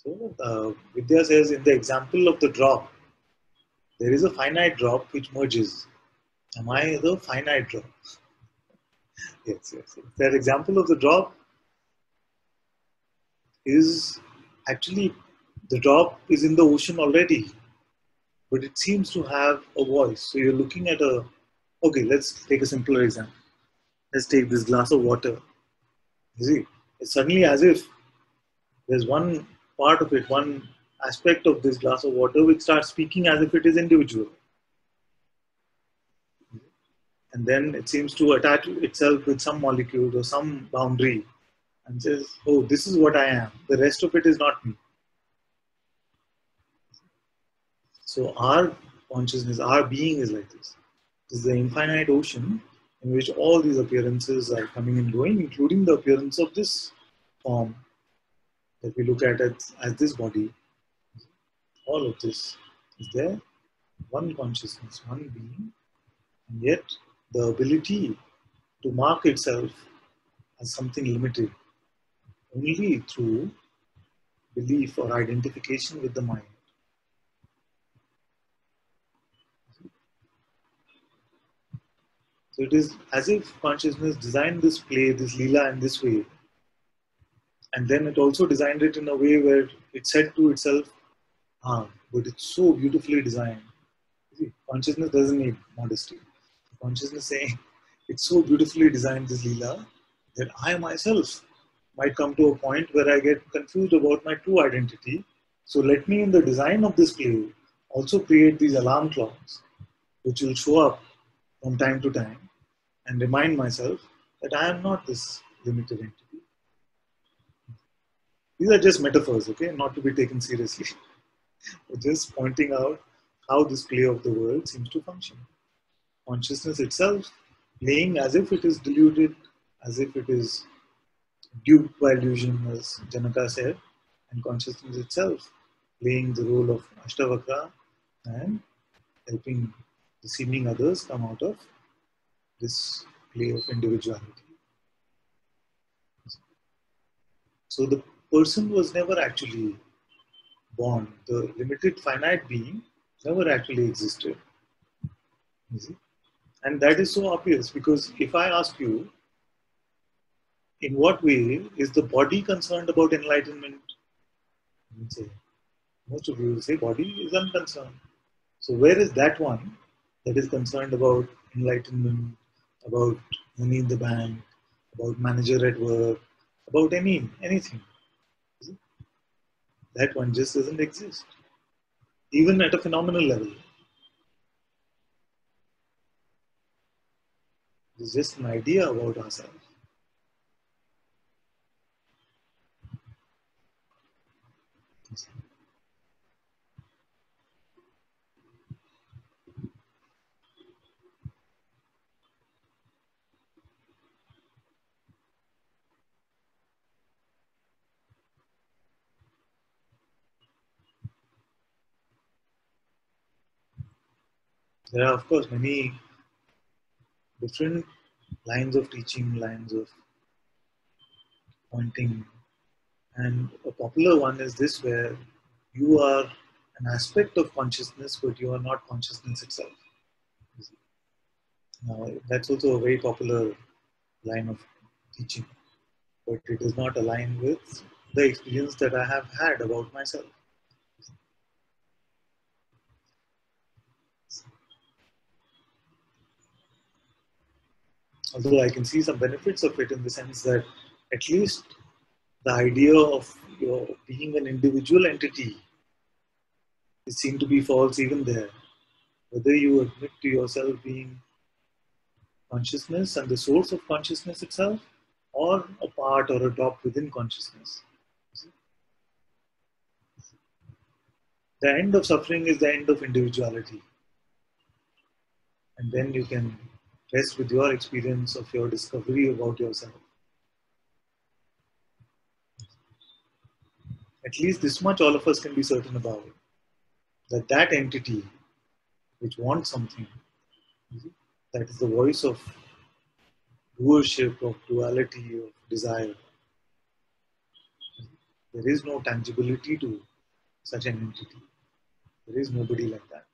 So Vidya says in the example of the drop, there is a finite drop which merges. Am I the finite drop? Yes, yes. That example of the drop is actually the drop is in the ocean already, but it seems to have a voice. So you're looking at a, okay, let's take a simpler example. Let's take this glass of water. You see, it's suddenly as if there's one part of it, one aspect of this glass of water which starts speaking as if it is individual. And then it seems to attach itself with some molecule or some boundary and says, oh, this is what I am. The rest of it is not me. So our consciousness, our being is like this. It is the infinite ocean in which all these appearances are coming and going, including the appearance of this form that we look at as this body. All of this is there, one consciousness, one being, and yet the ability to mark itself as something limited only through belief or identification with the mind. So it is as if consciousness designed this play, this Leela in this way, and then it also designed it in a way where it said to itself, ah, but it's so beautifully designed. See, consciousness doesn't need modesty. Consciousness saying, it's so beautifully designed, this Leela, that I myself might come to a point where I get confused about my true identity. So let me, in the design of this play, also create these alarm clocks, which will show up from time to time and remind myself that I am not this limited entity. These are just metaphors, okay, not to be taken seriously. Just pointing out how this play of the world seems to function. Consciousness itself playing as if it is deluded, as if it is duped by illusion, as Janaka said, and consciousness itself playing the role of Ashtavakra and helping deceiving others come out of this play of individuality. So the person was never actually born. The limited finite being never actually existed. You see? And that is so obvious because if I ask you, in what way is the body concerned about enlightenment? You say, most of you will say body is unconcerned. So where is that one that is concerned about enlightenment, about money in the bank, about manager at work, about anything? That one just doesn't exist. Even at a phenomenal level. It's just an idea about ourselves. There are, of course, many different lines of teaching, lines of pointing. And a popular one is this, where you are an aspect of consciousness, but you are not consciousness itself. Now, that's also a very popular line of teaching, but it does not align with the experience that I have had about myself. Although I can see some benefits of it in the sense that at least the idea of your being an individual entity is seen to be false even there. Whether you admit to yourself being consciousness and the source of consciousness itself, or a part or a drop within consciousness. The end of suffering is the end of individuality. And then you can rest with your experience of your discovery about yourself. At least this much all of us can be certain about, that that entity which wants something, that is the voice of doership, of duality, of desire, There is no tangibility to such an entity. There is nobody like that.